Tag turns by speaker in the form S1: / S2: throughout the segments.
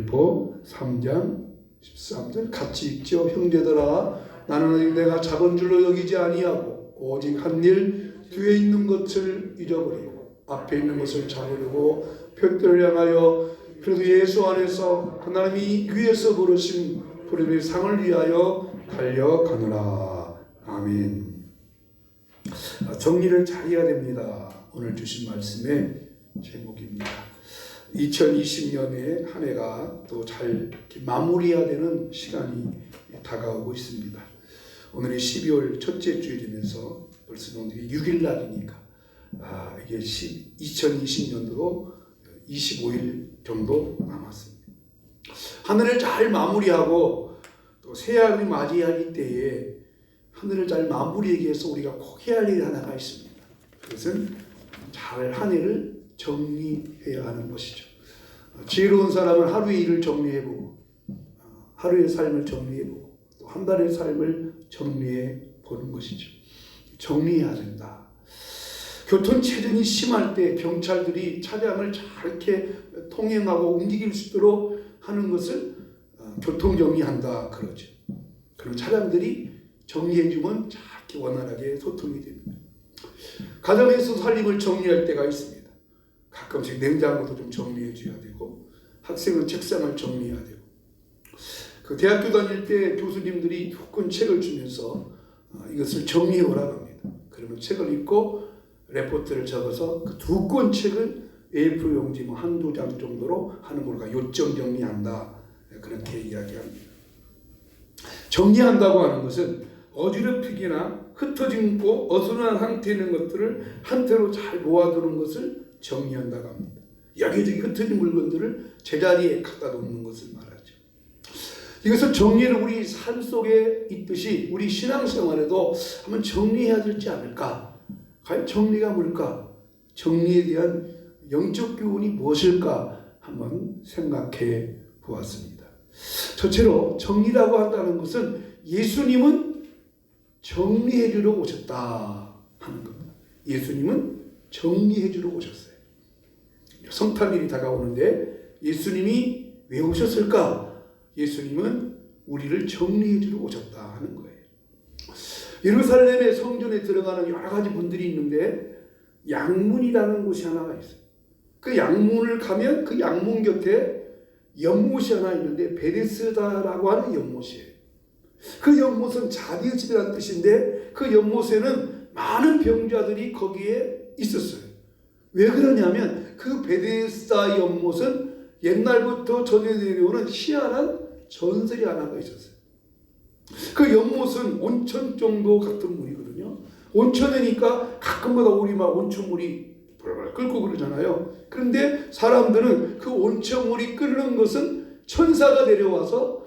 S1: 빌립보 3장 13절 같이 읽죠. 형제들아, 나는 내가 작은 줄로 여기지 아니하고 오직 한 일 뒤에 있는 것을 잊어버리고 앞에 있는 것을 잡으려고 표대를 향하여 그래도 예수 안에서 하나님이 위에서 부르신 부름의 상을 위하여 달려가노라. 아멘. 정리를 잘해야 됩니다. 오늘 주신 말씀의 제목입니다. 2020년에 한 해가 또 잘 마무리해야 되는 시간이 다가오고 있습니다. 오늘이 12월 첫째 주일이면서 벌써 오늘이 6일 날이니까 이게 2020년도로 25일 정도 남았습니다. 한 해를 잘 마무리하고 또 새해를 맞이할 때에 하늘을 잘 마무리하기 위해서 우리가 꼭 해야 할 일이 하나가 있습니다. 그것은 잘 한 해를 정리해야 하는 것이죠. 지혜로운 사람은 하루의 일을 정리해보고 하루의 삶을 정리해보고 또 한 달의 삶을 정리해보는 것이죠. 정리해야 된다. 교통체증이 심할 때 경찰들이 차량을 잘 이렇게 통행하고 움직일 수 있도록 하는 것을 교통정리한다 그러죠. 그런 차량들이 정리해주면 잘 이렇게 원활하게 소통이 됩니다. 가정에서 살림을 정리할 때가 있습니다. 가끔씩 냉장고도 좀 정리해줘야 되고 학생은 책상을 정리해야 되고 그 대학교 다닐 때 교수님들이 2권 책을 주면서 이것을 정리해오라고 합니다. 그러면 책을 읽고 레포트를 적어서 그 2권 책을 A4 용지 한두 장 정도로 하는 걸로 요점 정리한다. 그렇게 이야기합니다. 정리한다고 하는 것은 어지럽히거나 흩어지고 어수선한 상태에 있는 것들을 한태로 잘 모아두는 것을 정리한다고 합니다. 여기저기 흩어진 물건들을 제자리에 갖다 놓는 것을 말하죠. 이것을 정리를 우리 삶 속에 있듯이 우리 신앙생활에도 한번 정리해야 되지 않을까? 과연 정리가 뭘까? 정리에 대한 영적 교훈이 무엇일까? 한번 생각해 보았습니다. 첫째로 정리라고 한다는 것은 예수님은 정리해 주러 오셨다 하는 겁니다. 예수님은 정리해 주러 오셨어요. 성탄일이 다가오는데 예수님이 왜 오셨을까? 예수님은 우리를 정리해 주러 오셨다 하는 거예요. 예루살렘의 성전에 들어가는 여러 가지 문들이 있는데 양문이라는 곳이 하나가 있어요. 그 양문을 가면 그 양문 곁에 연못이 하나 있는데 베데스다라고 하는 연못이에요. 그 연못은 자비의 집이라는 뜻인데 그 연못에는 많은 병자들이 거기에 있었어요. 왜 그러냐면 그 베데스다 연못은 옛날부터 전해 내려오는 희한한 전설이 하나가 있었어요. 그 연못은 온천 정도 같은 물이거든요. 온천이니까 가끔마다 우리 막 온천물이 벌벌 끓고 그러잖아요. 그런데 사람들은 그 온천물이 끓는 것은 천사가 내려와서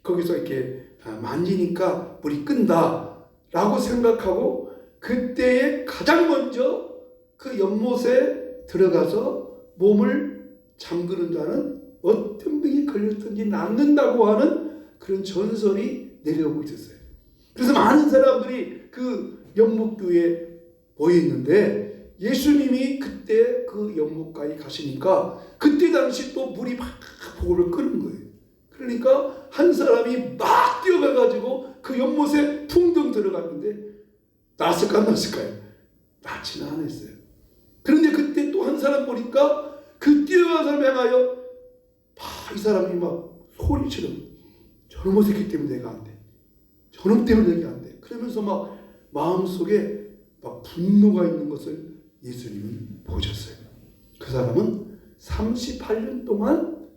S1: 거기서 이렇게 만지니까 물이 끈다 라고 생각하고 그때에 가장 먼저 그 연못에 들어가서 몸을 잠그는 자는 어떤 병이 걸렸든지 낫는다고 하는 그런 전설이 내려오고 있었어요. 그래서 많은 사람들이 그 연못교에 모여 있는데 예수님이 그때 그 연못가에 가시니까 그때 당시 또 물이 막 보고를 끄는 거예요. 그러니까 한 사람이 막 뛰어가가지고 그 연못에 풍덩 들어갔는데 낫을까 안 낫을까요? 낫지는 않았어요. 그런데 그때 또 한 사람 보니까 그 뛰어간 사람 향하여 이 사람이 막 소리처럼 저놈 새끼 때문에 내가 안 돼. 저놈 때문에 내가 안 돼. 그러면서 막 마음속에 막 분노가 있는 것을 예수님은 보셨어요. 그 사람은 38년 동안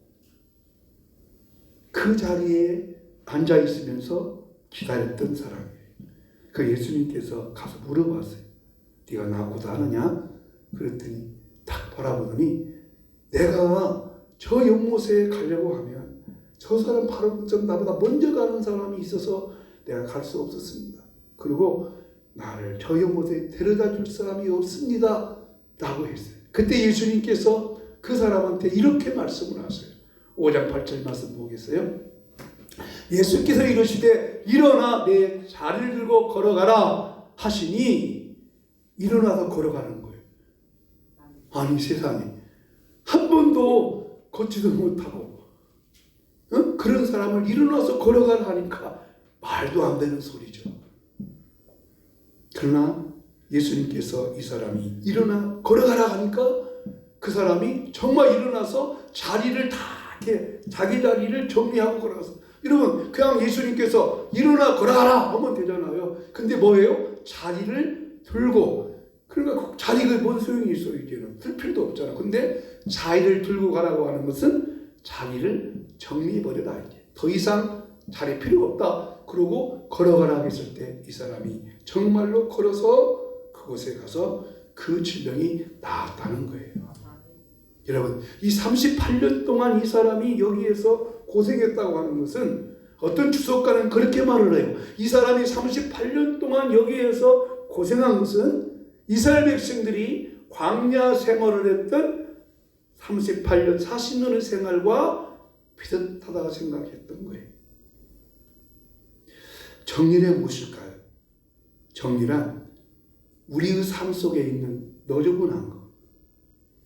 S1: 그 자리에 앉아 있으면서 기다렸던 사람이에요. 그 예수님께서 가서 물어봤어요. 네가 나하고도 하느냐? 그랬더니 딱 바라보더니 내가 저 연못에 가려고 하면 저 사람 바로 좀 나보다 먼저 가는 사람이 있어서 내가 갈 수 없었습니다. 그리고 나를 저 연못에 데려다 줄 사람이 없습니다 라고 했어요. 그때 예수님께서 그 사람한테 이렇게 말씀을 하세요. 5장 8절 말씀 보겠어요? 예수께서 이르시되 일어나 내 자리를 들고 걸어가라 하시니 일어나서 걸어가는 거예요. 아니 세상에 한 번도 걷지도 못하고 그런 사람을 일어나서 걸어가라 하니까 말도 안 되는 소리죠. 그러나 예수님께서 이 사람이 일어나 걸어가라 하니까 그 사람이 정말 일어나서 자리를 다 이렇게 자기 자리를 정리하고 걸어가서, 여러분 그냥 예수님께서 일어나 걸어가라 하면 되잖아요. 근데 뭐예요? 자리를 들고, 그러니까 그 자리가 뭔 소용이 있어요? 이제는 들 필요도 없잖아. 근데 자리를 들고 가라고 하는 것은 자리를 정리해버려라. 이제 더 이상 자리 필요가 없다. 그러고 걸어가라 했을 때 이 사람이 정말로 걸어서 그곳에 가서 그 질병이 나았다는 거예요. 여러분, 이 38년 동안 이 사람이 여기에서 고생했다고 하는 것은, 어떤 주석가는 그렇게 말을 해요. 이 사람이 38년 동안 여기에서 고생한 것은 이스라엘 백성들이 광야 생활을 했던 38년, 40년의 생활과 비슷하다고 생각했던 거예요. 정리는 무엇일까요? 정리란 우리의 삶 속에 있는 너저분한 것,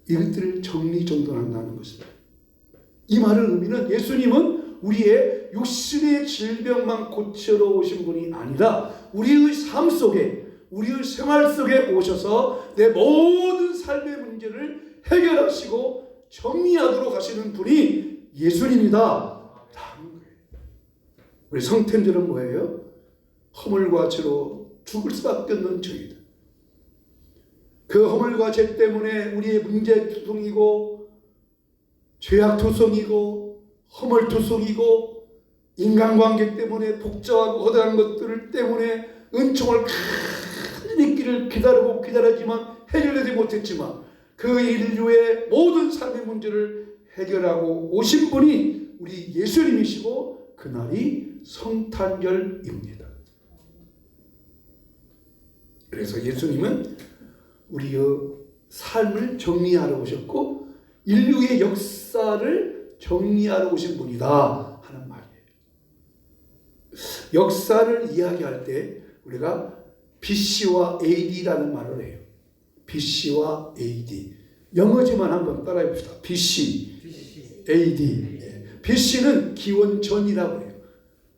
S1: 이것들을 정리정돈한다는 것입니다. 이 말의 의미는 예수님은 우리의 육신의 질병만 고치러 오신 분이 아니라 우리의 삶 속에, 우리의 생활 속에 오셔서 내 모든 삶의 문제를 해결하시고 정리하도록 하시는 분이 예수님이다. 우리 성탄절은 뭐예요? 허물과 죄로 죽을 수밖에 없는 죄이다. 그 허물과 죄 때문에 우리의 문제투성이고 죄악투성이고 허물투성이고 인간관계 때문에 복잡하고 허다한 것들 때문에 은총을 큰 있기를 기다리고 기다리지만 해결되지 못했지만 그 인류의 모든 삶의 문제를 해결하고 오신 분이 우리 예수님이시고 그날이 성탄절입니다. 그래서 예수님은 우리의 삶을 정리하러 오셨고 인류의 역사를 정리하러 오신 분이다 하는 말이에요. 역사를 이야기할 때 우리가 BC와 AD라는 말을 해요. BC와 AD. 영어지만 한번 따라해 봅시다. BC, AD. BC는 기원 전이라고 해요.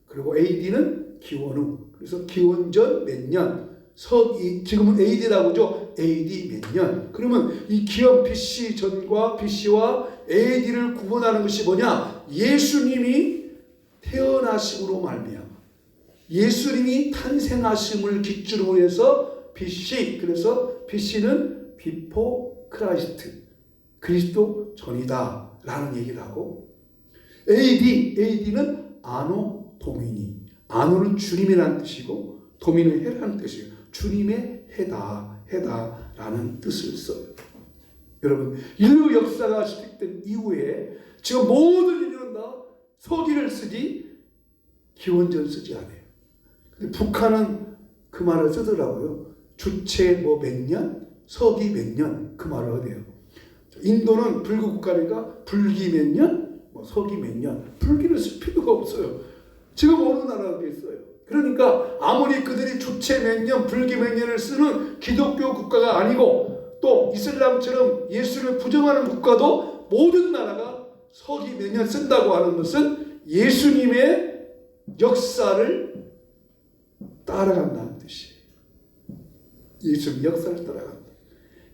S1: 그리고 AD는 기원 후. 그래서 기원 전 몇 년. 지금은 AD라고 하죠. AD 몇 년. 그러면 이 기원 BC 전과 BC와 AD를 구분하는 것이 뭐냐? 예수님이 태어나심으로 말미암아, 예수님이 탄생하심을 기준으로 해서 BC, 그래서 BC는 Before Christ, 그리스도 전이다 라는 얘기를 하고, AD는 아노 도미니, 아노는 주님이라는 뜻이고 도미는 해라는 뜻이에요. 주님의 해다라는 뜻을 써요. 여러분, 인류 역사가 시작된 이후에 지금 모든 인류는 다 서기를 쓰지 기원전 쓰지 않아요. 근데 북한은 그 말을 쓰더라고요. 주체 뭐 몇 년, 서기 몇 년, 그 말을 해요. 인도는 불교 국가니까 불기 몇 년, 뭐 서기 몇 년, 불기를 쓸 필요가 없어요. 지금 어느 나라도 있어요. 그러니까 아무리 그들이 주체 몇 년, 불기 몇 년을 쓰는 기독교 국가가 아니고 또 이슬람처럼 예수를 부정하는 국가도 모든 나라가 서기 몇 년 쓴다고 하는 것은 예수님의 역사를 따라간다는 뜻이에요. 예수님 역사를 따라간다.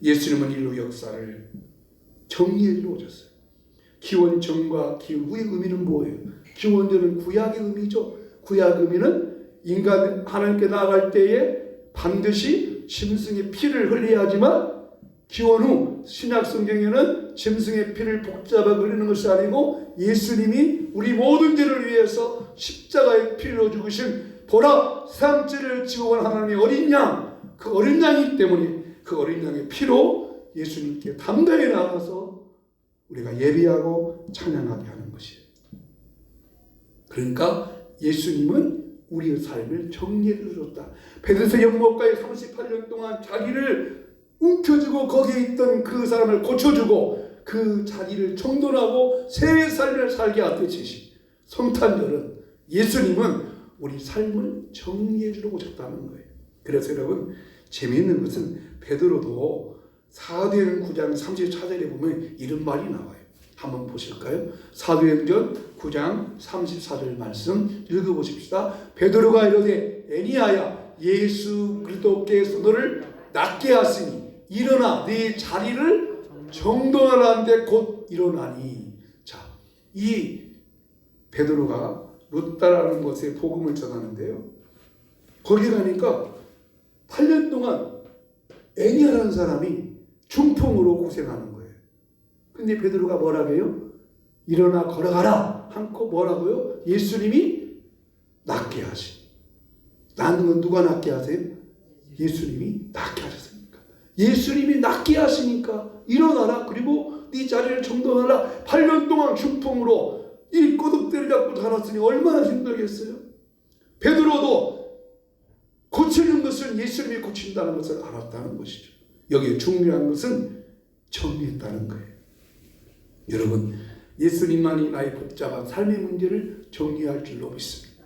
S1: 예수님은 인류 역사를 정리해 오셨어요. 기원 전과 기원 후의 의미는 뭐예요? 기원 전은 구약의 의미죠. 구약 의미는 인간 하나님께 나아갈 때에 반드시 짐승의 피를 흘려야 하지만, 기원 후 신약 성경에는 짐승의 피를 복잡하게 흘리는 것이 아니고 예수님이 우리 모든 죄를 위해서 십자가의 피를 죽으신 보라 세상죄를 지고 간 하나님의 어린 양, 그 어린 양이기 때문에 그 어린 양의 피로 예수님께 담대히 나가서 우리가 예배하고 찬양하게 하는 것이에요. 그러니까 예수님은 우리의 삶을 정리해 주셨다. 베드스다 연못가에 38년 동안 자기를 움켜쥐고 거기에 있던 그 사람을 고쳐주고 그 자기를 정돈하고 새 삶을 살게 하듯이 성탄절은 예수님은 우리 삶을 정리해 주려고 오셨다는 거예요. 그래서 여러분, 재미있는 것은 베드로도 사도행 9장 34절에 보면 이런 말이 나와요. 한번 보실까요? 사도행전 9장 34절 말씀 읽어보십시다. 베드로가 이르되 애니야야 예수 그리스도께서 너를 낫게 하시니 일어나 네 자리를 정돈하라는데 곧 일어나니. 자, 이 베드로가 루다라는 곳에 복음을 전하는데요. 거기 가니까 8년 동안 애니야라는 사람이 중풍으로 고생하는 거예요. 근데 베드로가 뭐라고 해요? 일어나 걸어가라 한코 뭐라고요? 예수님이 낫게 하시. 낫는 건 누가 낫게 하세요? 예수님이 낫게 하셨으니까. 예수님이 낫게 하시니까 일어나라. 그리고 네 자리를 정돈하라. 8년 동안 중풍으로 이 꼬독대를 잡고 다녔으니 얼마나 힘들겠어요? 베드로도 고치는 것은 예수님이 고친다는 것을 알았다는 것이죠. 여기에 중요한 것은 정리했다는 거예요. 여러분, 예수님만이 나의 복잡한 삶의 문제를 정리할 줄로 믿습니다.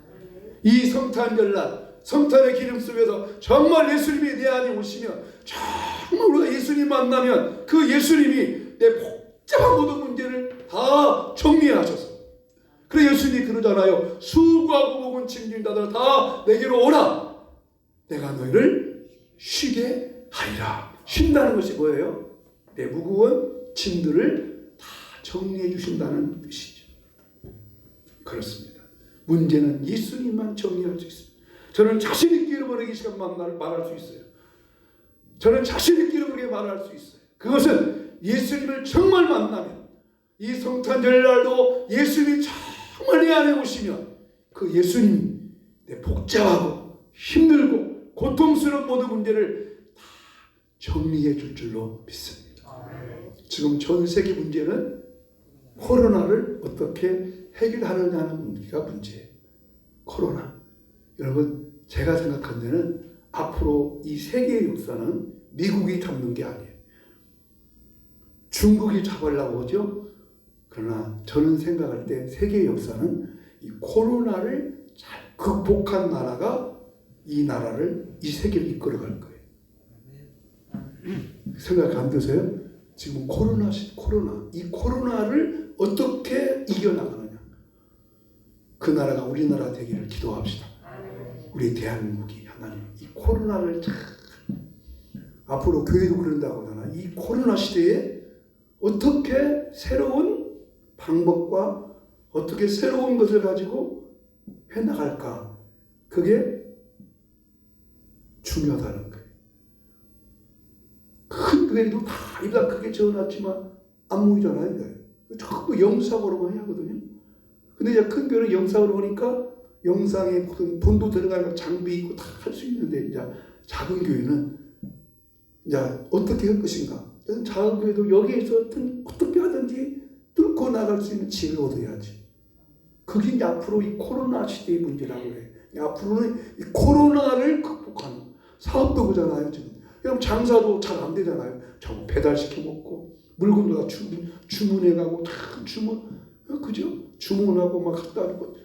S1: 이 성탄절날 성탄의 기름 속에서 정말 예수님이 내 안에 오시면, 정말 우리가 예수님 만나면 그 예수님이 내 복잡한 모든 문제를 다 정리하셔서, 그래 예수님이 그러잖아요. 수고하고 목은 짐진 자들 다 내게로 오라. 내가 너희를 쉬게 하리라. 쉰다는 것이 뭐예요? 내 무거운 짐들을 다 정리해 주신다는 뜻이죠. 그렇습니다. 문제는 예수님만 정리할 수 있습니다. 저는 자신 있게 여러분에게 이 시간 말할 수 있어요. 저는 자신 있게 여러분에게 말할 수 있어요. 그것은 예수님을 정말 만나면, 이 성탄절날도 예수님이 정말 내 안에 오시면 그 예수님이 내 복잡하고 힘들고 고통스러운 모든 문제를 다 정리해 줄 줄로 믿습니다. 지금 전 세계 문제는 코로나를 어떻게 해결하느냐는 문제가 문제예요. 코로나. 여러분, 제가 생각한 데는 앞으로 이 세계의 역사는 미국이 잡는 게 아니에요. 중국이 잡으려고 하죠. 그러나 저는 생각할 때 세계의 역사는 이 코로나를 잘 극복한 나라가 이 나라를, 이 세계를 이끌어갈 거예요. 생각 안 드세요? 지금 코로나, 이 코로나를 어떻게 이겨나가느냐. 그 나라가 우리나라 되기를 기도합시다. 우리 대한민국이 하나님 이 코로나를 참, 앞으로 교회도 그런다고 하잖아. 이 코로나 시대에 어떻게 새로운 방법과 어떻게 새로운 것을 가지고 해나갈까. 그게 중요하다는 거예요. 큰 교회도 다 입다 크게 지어놨지만 안 모이잖아요. 자꾸 영상으로만 하거든요. 근데 이제 큰 교회는 영상으로 하니까 영상에 무슨 돈도 들어가고 장비 있고 다 할 수 있는데, 이제 작은 교회는 이제 어떻게 할 것인가. 작은 교회도 여기에서 어떻게 하든지 뚫고 나갈 수 있는 지혜를 얻어야지. 그게 이제 앞으로 이 코로나 시대의 문제라고 그래요. 앞으로는 이 코로나를 극복하는 사업도 그잖아요. 지금 그럼 장사도 잘 안 되잖아요. 저 배달시켜 먹고 물건도 다 주문해가고 다 그죠? 주문하고 막 갖다 놓고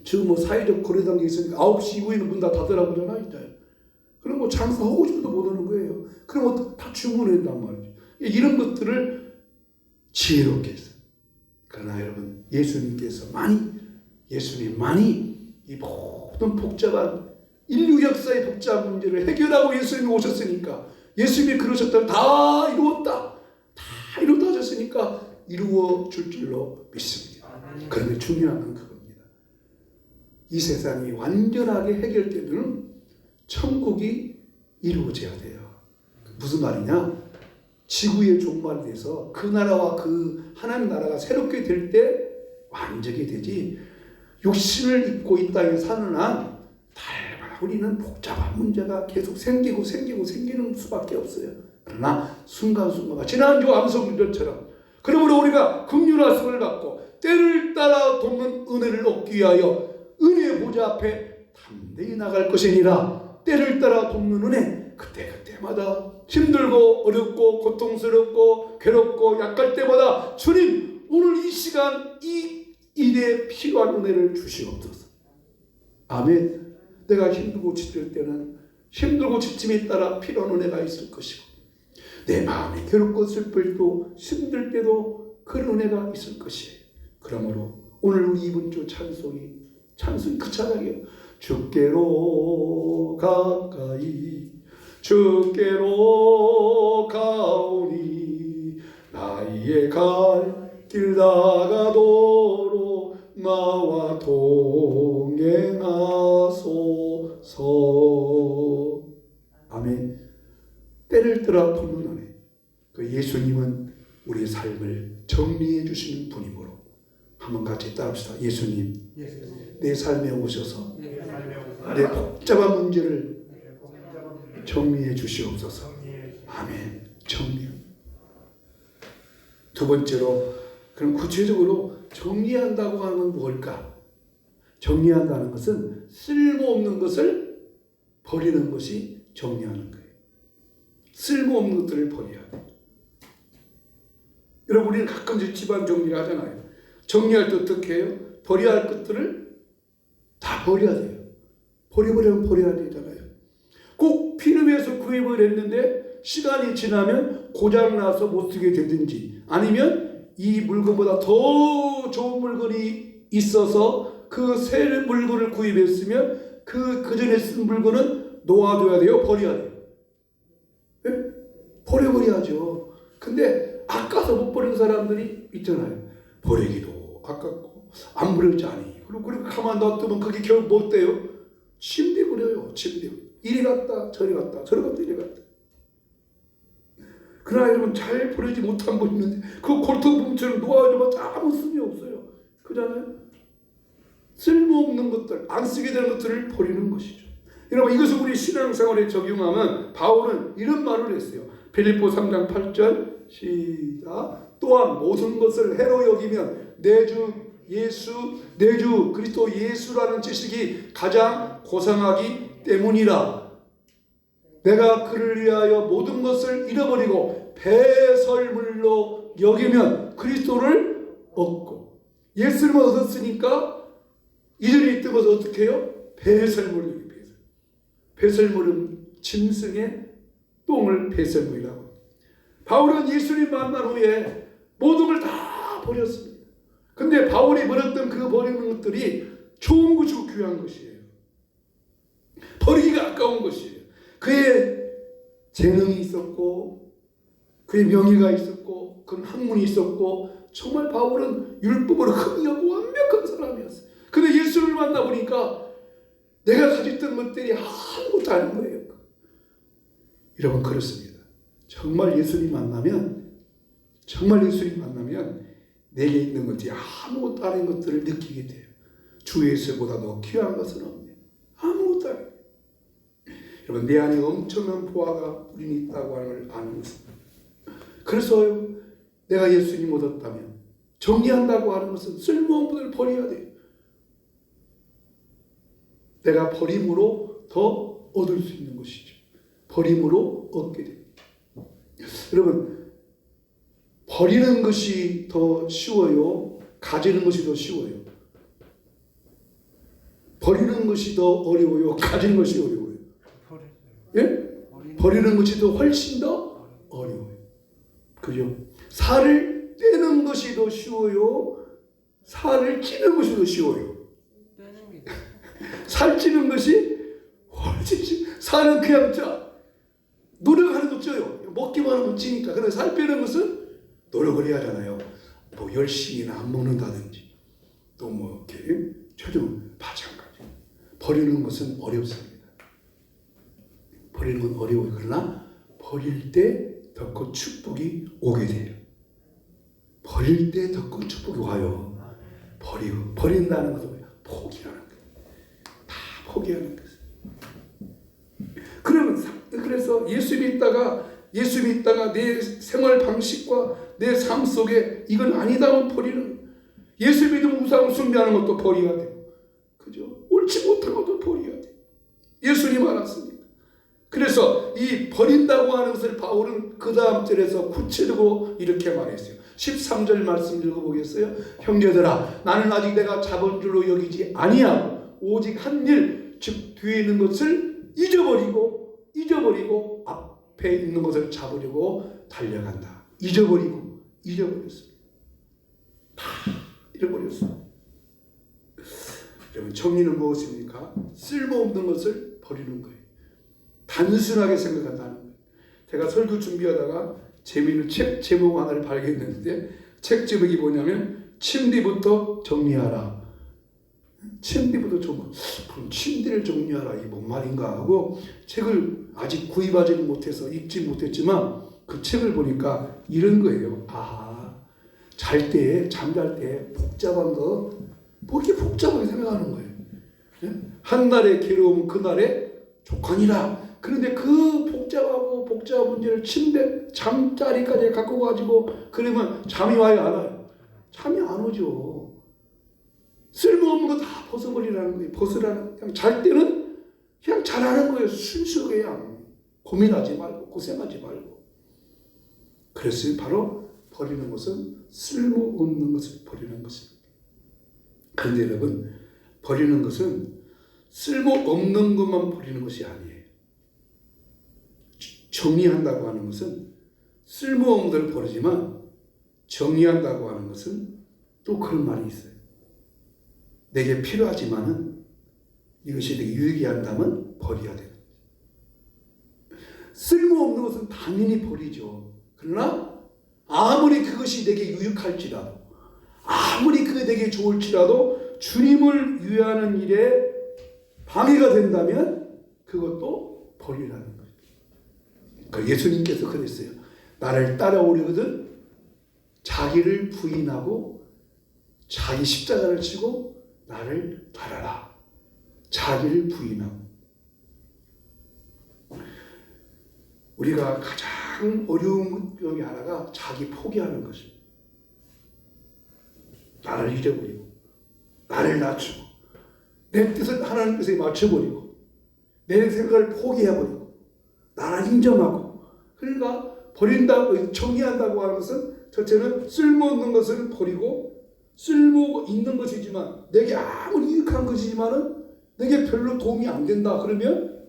S1: 지금 뭐 사회적 거래단계 있으니까 9시 이후에는 문 다 닫으라고 그러잖아요. 이제. 그럼 뭐 장사하고 싶어도 못 하는 거예요. 그럼 다 주문한단 말이죠. 이런 것들을 지혜롭게 했어요. 그러나 여러분, 예수님만이 이 모든 복잡한 인류 역사의 복잡한 문제를 해결하고 예수님이 오셨으니까, 예수님이 그러셨다면 다 이루었다. 다 이루었다 하셨으니까 이루어 줄 줄로 믿습니다. 그런데 중요한 건 그겁니다. 이 세상이 완전하게 해결되면 천국이 이루어져야 돼요. 무슨 말이냐? 지구의 종말이 돼서 그 나라와 그 하나님 나라가 새롭게 될 때 완전히 되지, 육신을 입고 이 땅에 사는 한 달마다 우리는 복잡한 문제가 계속 생기는 수밖에 없어요. 그러나 순간순간마다 지난주 암송문전처럼, 그러므로 우리가 긍휼한 성을 갖고 때를 따라 돕는 은혜를 얻기 위하여 은혜의 보좌 앞에 담대히 나갈 것이니라. 때를 따라 돕는 은혜, 그때마다 힘들고 어렵고 고통스럽고 괴롭고 약할 때마다 주님, 오늘 이 시간 이 일에 필요한 은혜를 주시옵소서. 아멘. 내가 힘들고 지칠 때는 힘들고 지침에 따라 필요한 은혜가 있을 것이고, 내 마음이 괴롭고 슬플 때도 힘들 때도 그런 은혜가 있을 것이에요. 그러므로 오늘 우리 이번 주 찬송이 그 찬양이에요. 주께로 가까이 주께로 가오니 나의 갈 길 다가도록 나와 동행하소서. 아멘. 때를 따라 돕는 은혜. 그 예수님은 우리의 삶을 정리해 주시는 분이므로 한번 같이 따라합시다. 예수님, 내 삶에 오셔서 내 복잡한 문제를 정리해 주시옵소서. 아멘. 정리. 두 번째로, 그럼 구체적으로 정리한다고 하는 건 뭘까? 정리한다는 것은 쓸모없는 것을 버리는 것이 정리하는 거예요. 쓸모없는 것들을 버려야 돼. 여러분, 우리는 가끔씩 집안 정리를 하잖아요. 정리할 때 어떻게 해요? 버려야 할 것들을 다 버려야 돼요. 버리려면 버려야 되잖아요. 꼭 필요해서 구입을 했는데 시간이 지나면 고장나서 못 쓰게 되든지, 아니면 이 물건보다 더 좋은 물건이 있어서 그 새 물건을 구입했으면 그 전에 쓴 물건은 놓아둬야 돼요? 버려야 돼요? 네? 버려야죠. 근데 아까서 못 버리는 사람들이 있잖아요. 버리기도 아깝고 안 버렸자니. 그리고 가만 놔두면 그게 결국 못 돼요? 침대 버려요. 침대. 이리 갔다 저리 갔다 저리 갔다 이리 갔다. 그러나 여러분, 잘 버리지 못한 분 있는데 그 골통품처럼 놓아주면 아무 쓸모 없어요. 그잖아요. 쓸모없는 것들, 안 쓰게 되는 것들을 버리는 것이죠. 여러분, 이것을 우리 신앙생활에 적용하면 바울은 이런 말을 했어요. 빌립보 3장 8절 시작. 또한 모든 것을 해로 여기면 내 주 그리스도 예수라는 지식이 가장 고상하기 때문이라. 내가 그를 위하여 모든 것을 잃어버리고 배설물로 여기면 그리스도를 얻고, 예수님을 얻었으니까 이전에 있던 것을 어떻게 해요? 배설물로 여기. 배설물은 짐승의 똥을 배설물이라고. 바울은 예수님 만난 후에 모든 걸 다 버렸습니다. 근데 바울이 버렸던 그 버리는 것들이 좋은 것이고 귀한 것이에요. 버리기가 아까운 것이에요. 그의 재능이 있었고, 그의 명예가 있었고, 그 학문이 있었고, 정말 바울은 율법으로 흥하고 완벽한 사람이었어요. 근데 예수를 만나보니까 내가 가졌던 것들이 아무것도 아닌 거예요. 여러분, 그렇습니다. 정말 예수님 만나면 내게 있는 것들이 아무것도 아닌 것들을 느끼게 돼요. 주 예수보다 더 귀한 것은 없네. 아무것도 아니에요. 여러분, 내 안에 엄청난 보화가 우리는 있다고 하는 걸 아는 것입니다. 그래서 내가 예수님 얻었다면 정리한다고 하는 것은 쓸모없는 것을 버려야 돼요. 내가 버림으로 더 얻을 수 있는 것이죠. 버림으로 얻게 됩니다. 여러분, 버리는 것이 더 쉬워요? 가지는 것이 더 쉬워요? 버리는 것이 더 어려워요? 가지는 것이 어려워요? 예? 버리는 것이 더 훨씬 더 어려워요. 그죠? 살을 떼는 것이 더 쉬워요? 살을 찌는 것이 더 쉬워요? 살 찌는 것이 훨씬 쉬워요. 살은 그냥 노력하는 거 쪄요. 먹기만 하면 찌니까. 그런데 살 빼는 것은 노력을 해야 하잖아요. 뭐 열심히나 안 먹는다든지 또 뭐 이렇게 최종 마찬가지. 버리는 것은 어렵습니다. 버리는 건 어려워요. 그러나 버릴 때 더 큰 축복이 오게 돼요. 버릴 때 더 큰 축복이 와요. 버린다는 것은 뭐예요? 포기하는 거예요. 다 포기하는 거예요. 그래서 예수 믿다가 내 생활 방식과 내 삶 속에 이건 아니다 하면 버리는 거예요. 예수 믿으면 우상을 숭배하는 것도 버려야 돼요. 그죠? 옳지 못한 것도 버려야 돼요. 예수님 알았습니다. 그래서 이 버린다고 하는 것을 바울은 그 다음 절에서 구체적으로 이렇게 말했어요. 13절 말씀 읽어보겠어요? 형제들아, 나는 아직 내가 잡은 줄로 여기지 아니하고 오직 한 일, 즉 뒤에 있는 것을 잊어버리고 앞에 있는 것을 잡으려고 달려간다. 잊어버렸습니다. 잃어버렸어. 여러분, 정리는 무엇입니까? 쓸모없는 것을 버리는 거예요. 단순하게 생각한다는 거예요. 제가 설교 준비하다가 재미있는 책 제목 하나를 발견했는데, 책 제목이 뭐냐면 침대부터 정리하라. 침대부터 그럼 침대를 정리하라, 이게 뭔 말인가 하고 책을 아직 구입하지 못해서 읽지 못했지만 그 책을 보니까 이런 거예요. 잘 때, 잠잘 때 복잡한 거 뭐 이렇게 복잡하게 생각하는 거예요. 한 날의 괴로움은 그날의 족하니라. 그런데 그 복잡한 문제를 침대 잠자리까지 갖고 가지고 그러면 잠이 와요, 안 와요? 잠이 안 오죠. 쓸모없는 거 다 벗어버리라는 거예요. 벗으라는. 그냥 잘 때는 그냥 잘하는 거예요. 순수하게 그냥 고민하지 말고 고생하지 말고. 그래서 바로 버리는 것은 쓸모없는 것을 버리는 것입니다. 그런데 여러분, 버리는 것은 쓸모없는 것만 버리는 것이 아니에요. 정리한다고 하는 것은 쓸모없는 것을 버리지만 정리한다고 하는 것은 또 그런 말이 있어요. 내게 필요하지만은 이것이 내게 유익이 한다면 버려야 돼요. 쓸모없는 것은 당연히 버리죠. 그러나 아무리 그것이 내게 유익할지라도, 아무리 그게 내게 좋을지라도 주님을 위하는 일에 방해가 된다면 그것도 버리라는 거예요. 그러니까 예수님께서 그랬어요. 나를 따라오려거든 자기를 부인하고 자기 십자가를 지고 나를 따라라. 자기를 부인하고. 우리가 가장 어려운 점이 하나가 자기 포기하는 것입니다. 나를 잊어버리고 나를 낮추고 내 뜻을 하나님 뜻에 맞춰버리고 내 생각을 포기해버리고 나를 인정하고. 그러니까 버린다고, 정리한다고 하는 것은 첫째는 쓸모없는 것을 버리고, 쓸모 있는 것이지만 내게 아무리 유익한 것이지만은 내게 별로 도움이 안 된다 그러면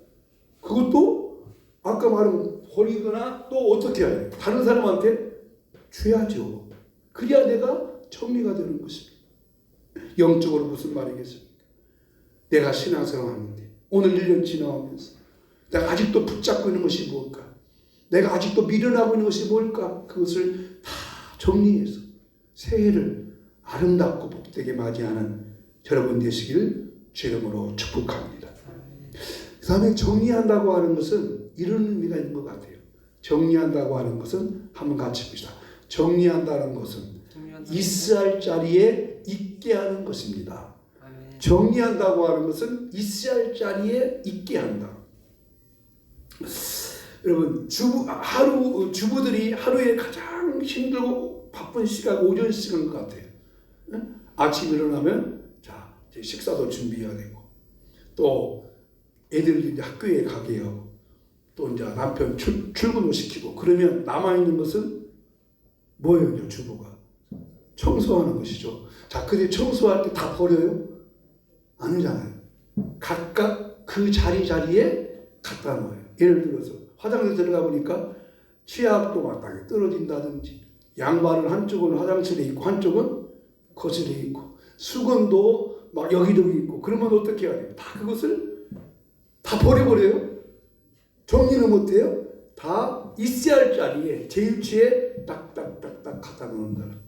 S1: 그것도 아까 말한 버리거나 또 어떻게 해야 돼? 다른 사람한테 줘야죠. 그래야 내가 정리가 되는 것입니다. 영적으로 무슨 말이겠습니까? 내가 신앙생활 하는데 오늘 1년 지나오면서 내가 아직도 붙잡고 있는 것이 뭘까? 내가 아직도 미련하고 있는 것이 뭘까? 그것을 다 정리해서 새해를 아름답고 복되게 맞이하는 여러분 되시길 주름으로 축복합니다. 그 다음에 정리한다고 하는 것은 이런 의미가 있는 것 같아요. 정리한다고 하는 것은 한번 같이 봅시다. 정리한다는 것은 있어야 할 자리에 있게 하는 것입니다. 정리한다고 하는 것은 있어야 할 자리에 있게 한다. 여러분, 주부들이 하루에 가장 힘들고 바쁜 시간 오전 시간 것 같아요. 아침 일어나면 자, 이제 식사도 준비해야 되고, 또 애들 이제 학교에 가게 하고, 또 이제 남편 출근을 시키고, 그러면 남아 있는 것은 뭐예요, 주부가? 청소하는 것이죠. 자, 근데 청소할 때 다 버려요? 아니잖아요. 각각 그 자리에 갖다 놓아요. 예를 들어서 화장실 들어가 보니까 치약도 마땅히 떨어진다든지, 양말은 한쪽은 화장실에 있고 한쪽은 거실에 있고, 수건도 막 여기저기 있고, 그러면 어떻게 해야 돼요? 다 그것을 다 버려버려요? 정리는 못해요? 다 있어야 할 자리에 제 위치에 딱딱딱딱 갖다 놓는다는 거예요.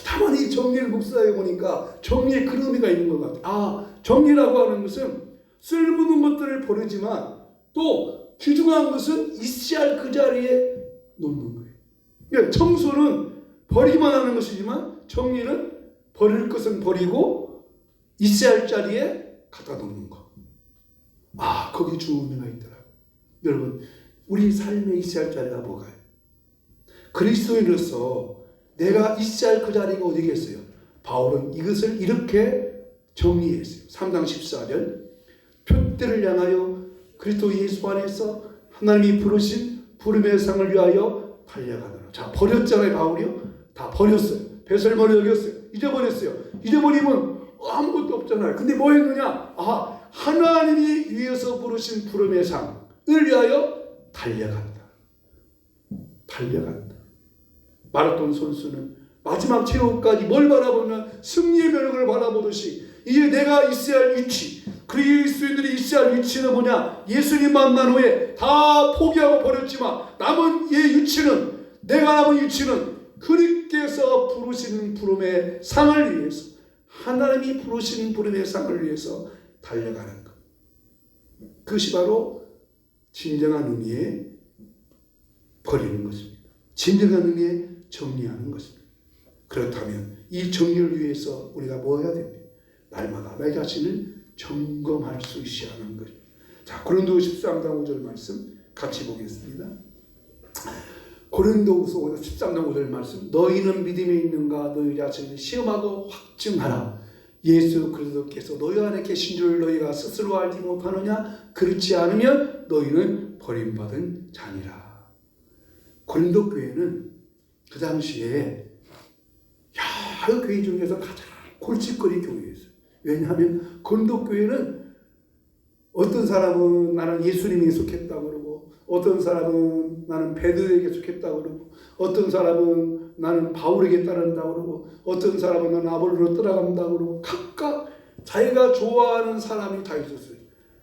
S1: 다만 이 정리를 묵상해 보니까 정리에 그런 의미가 있는 것 같아요. 정리라고 하는 것은 쓸모없는 것들을 버리지만 또 귀중한 것은 있어야 할 그 자리에 놓는 거예요. 그러니까 청소는 버리기만 하는 것이지만 정리는 버릴 것은 버리고 있어야 할 자리에 갖다 놓는 거. 거기 좋은 의미가 있더라고요. 여러분, 우리 삶에 있어야 할 자리가 뭐가요? 그리스도인으로서 내가 있어야 할 그 자리가 어디겠어요? 바울은 이것을 이렇게 정리했어요. 3장 14절 표대를 향하여 그리스도 예수 안에서 하나님이 부르신 부름의 상을 위하여 달려가더라. 자, 버렸잖아요. 바울이요. 다 버렸어요. 배설물을 여겼어요. 잊어버렸어요. 잊어버리면 아무것도 없잖아요. 근데 뭐 했느냐? 하나님이 위해서 부르신 부름의 상을 위하여 달려간다. 달려간다. 마라톤 선수는 마지막 최후까지 뭘 바라보면 승리의 멸관을 바라보듯이 이제 내가 있어야 할 위치, 그리스도인들이 있어야 할 위치는 뭐냐? 예수님 만난 후에 다 포기하고 버렸지만 남은 위치는, 내가 남은 위치는 그리스도께서 부르시는 부름의 상을 위해서, 하나님이 부르시는 부름의 상을 위해서 달려가는 것. 그것이 바로 진정한 의미의 버리는 것입니다. 진정한 의미의 정리하는 것입니다. 그렇다면 이 정리를 위해서 우리가 뭐 해야 됩니까? 날마다 내 자신을 점검할 수 있어야 하는 것. 자, 고린도 13장 5절 말씀 같이 보겠습니다. 고린도후서 13장 5절 말씀. 너희는 믿음이 있는가? 너희 자신을 시험하고 확증하라. 예수 그리스도께서 너희 안에 계신 줄 너희가 스스로 알지 못하느냐? 그렇지 않으면 너희는 버림받은 자니라. 고린도 교회는 그 당시에 여러 교회 중에서 가장 골칫거리 교회였어요. 왜냐하면 고린도 교회는 어떤 사람은 나는 예수님에 속했다고 그러고, 어떤 사람은 나는 베드로에게 속했다고 그러고, 어떤 사람은 나는 바울에게 따른다고 그러고, 어떤 사람은 나는 아볼로로 따라간다고 그러고, 각각 자기가 좋아하는 사람이 다 있었어요.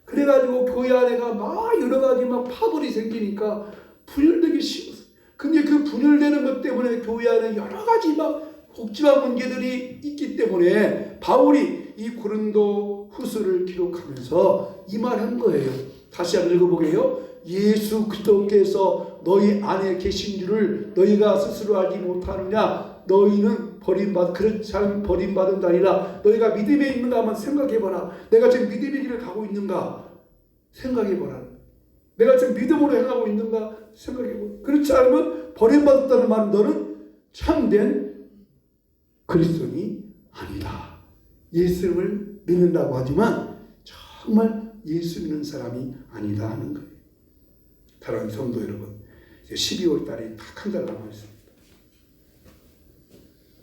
S1: 그래가지고 교회 안에가 막 여러 가지 막 파벌이 생기니까 분열되기 쉬웠어요. 근데 그 분열되는 것 때문에 교회 안에 여러 가지 막 복잡한 문제들이 있기 때문에 바울이 이 고린도 후서를 기록하면서 이 말 한 거예요. 다시 한번 읽어보게요. 예수 그리스도께서 너희 안에 계신 줄을 너희가 스스로 알지 못하느냐? 너희는 그렇지 않으면 버림받은 자리라. 너희가 믿음에 있는가 한번 생각해봐라. 내가 지금 믿음의 길을 가고 있는가 생각해봐라. 내가 지금 믿음으로 행하고 있는가 생각해보라. 그렇지 않으면 버림받았다는 말은 너는 참된 그리스도인이 아니다. 예수님을 믿는다고 하지만 정말 예수 믿는 사람이 아니다 하는 거예요. 사랑하는 성도 여러분, 12월 달이 딱 한 달 남아 있습니다.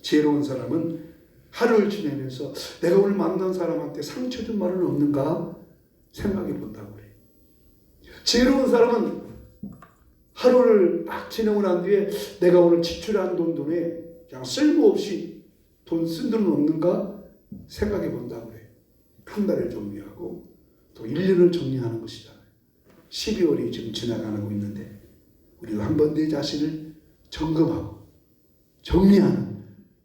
S1: 지혜로운 사람은 하루를 지내면서 내가 오늘 만난 사람한테 상처 준 말은 없는가 생각해 본다고 그래요. 지혜로운 사람은 하루를 딱 지내고 난 뒤에 내가 오늘 지출한 돈 중에 그냥 쓸모없이 돈 쓴 돈은 없는가 생각해 본다고 그래요. 한 달을 정리하고 또 1년을 정리하는 것이잖아요. 12월이 지금 지나가고 있는데 우리가 한번 내 자신을 점검하고 정리하는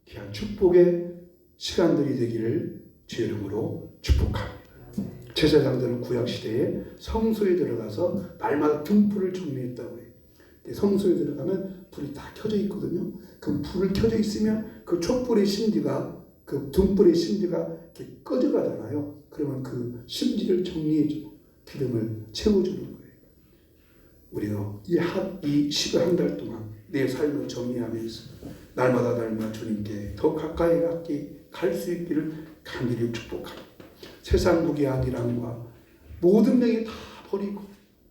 S1: 귀한 축복의 시간들이 되기를 주의 이름으로 축복합니다. 제사장들은 구약시대에 성소에 들어가서 날마다 등불을 정리했다고 해요. 성소에 들어가면 불이 다 켜져 있거든요. 그 불을 켜져 있으면 그 촛불의 심지가, 그 등불의 심지가 이렇게 꺼져가잖아요. 그러면 그 심지를 정리해주고 기름을 채워주는 거예요. 우리도 이 10월 한 달 동안 내 삶을 정리하면서 날마다 주님께 더 가까이 갈 수 있기를 간절히 축복합니다. 세상 무기 아니란과 모든 명예 다 버리고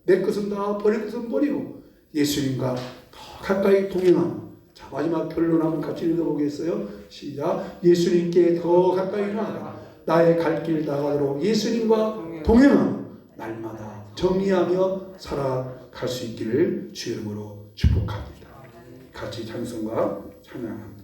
S1: 내 것은 다 버릴 것은 버리고 예수님과 더 가까이 동행하는. 자, 마지막 결론 한번 같이 읽어보겠어요. 시작. 예수님께 더 가까이 나아가 나의 갈 길 나가도록 예수님과 동행하는 날마다 정리하며 살아갈 수 있기를 주의 이름으로 축복합니다. 같이 찬송과 찬양합니다.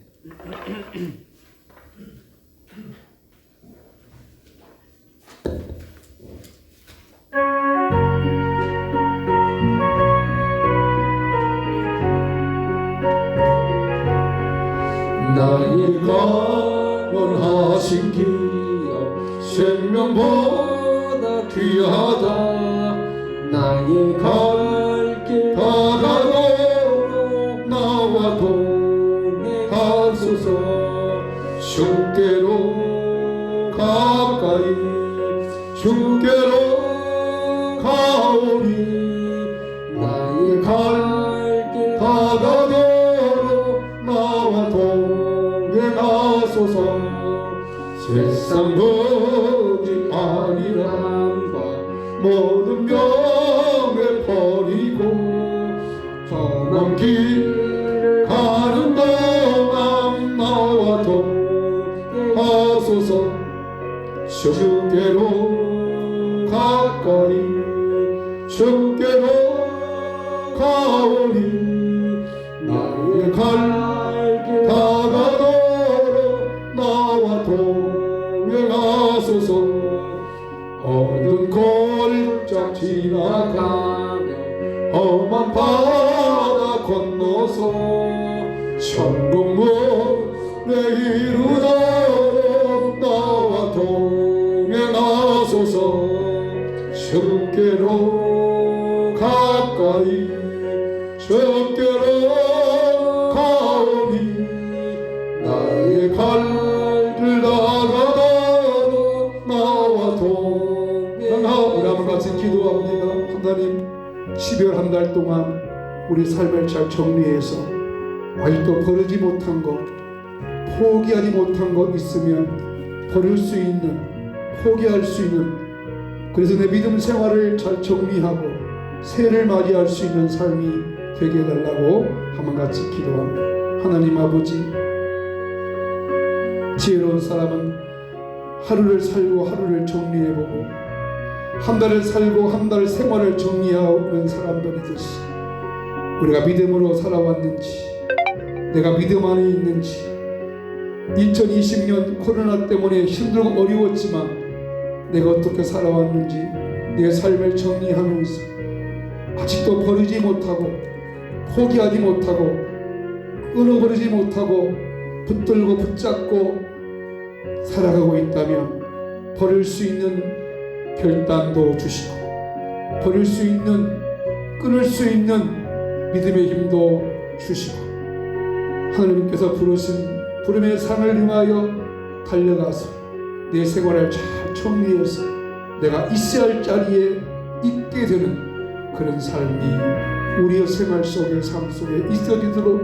S2: 나의 강원하신 기억 생명보다 귀하다. 나의 갈 길 다가도록 나와 동행하소서. 주께로 가까이 주께로 가오리. 나의 갈 길 다가도록 나와 동행하소서. 세상 거짓 아니란과 모든 명예 버리고 선한 길 가는 동안 나와 동행하소서. 주께로 가까이 주께로 가오리. 나의 갈 길 다가도록 나와 동행하소서. 명하소서. 어두운 골짝 지나가며 험한 바다 건너서 천국문에 이르러 나와 동행하소서. 주께로 가까이 주께로 가오니 나의 갈길 나가다 나와 동행하오니. 우리 한번 같이 기도합니다. 하나님, 12월 한 달 동안 우리 삶을 잘 정리해서 아직도 버리지 못한 것, 포기하지 못한 것 있으면 버릴 수 있는, 포기할 수 있는, 그래서 내 믿음 생활을 잘 정리하고 새해를 맞이할 수 있는 삶이 되게 해달라고 한번 같이 기도합니다. 하나님 아버지, 지혜로운 사람은 하루를 살고 하루를 정리해보고 한 달을 살고 한 달 생활을 정리하는 사람들이듯이 우리가 믿음으로 살아왔는지, 내가 믿음 안에 있는지, 2020년 코로나 때문에 힘들고 어려웠지만 내가 어떻게 살아왔는지 내 삶을 정리하면서 아직도 버리지 못하고 포기하지 못하고 끊어버리지 못하고 붙들고 붙잡고 살아가고 있다면 버릴 수 있는 결단도 주시고 버릴 수 있는, 끊을 수 있는 믿음의 힘도 주시고 하나님께서 부르신 부름의 상을 응하여 달려가서 내 생활을 잘 정리해서 내가 있어야 할 자리에 있게 되는 그런 삶이 우리의 생활 속에, 삶 속에 있어지도록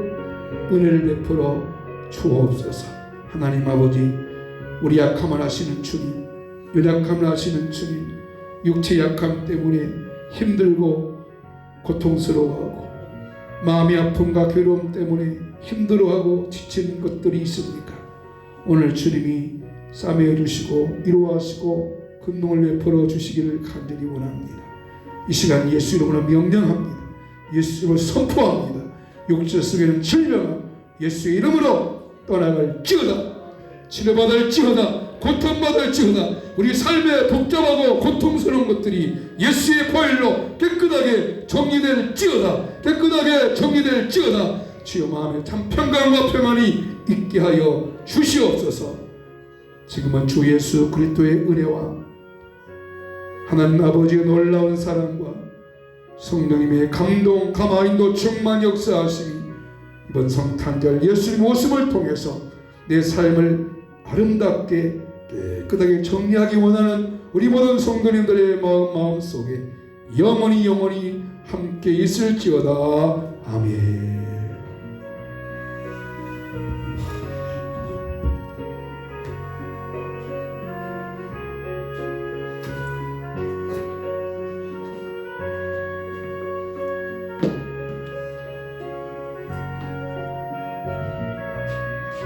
S2: 은혜를 베풀어 주옵소서. 하나님 아버지, 우리 약함을 아시는 주님, 연약함을 아시는 주님, 육체 약함 때문에 힘들고 고통스러워하고 마음의 아픔과 괴로움 때문에 힘들어하고 지친 것들이 있습니까? 오늘 주님이 싸매어 주시고 위로하시고 근동을 베풀어 주시기를 간절히 원합니다. 이 시간 예수 이름으로 명령합니다. 예수 이름으로 선포합니다. 육체 속에는 질병은 예수의 이름으로 떠나갈지어다. 치료받을지어다. 고통받을지어다. 우리 삶의 복잡하고 고통스러운 것들이 예수의 보혈로 깨끗하게 정리될지어다. 깨끗하게 정리될지어다. 주여, 마음에 참 평강과 평안이 있게 하여 주시옵소서. 지금은 주 예수 그리스도의 은혜와 하나님 아버지의 놀라운 사랑과 성령님의 감동, 감화인도 충만 역사하심이 이번 성탄절 예수님 모습을 통해서 내 삶을 아름답게 깨끗하게 정리하기 원하는 우리 모든 성도님들의 마음 속에 영원히 함께 있을지어다. 아멘.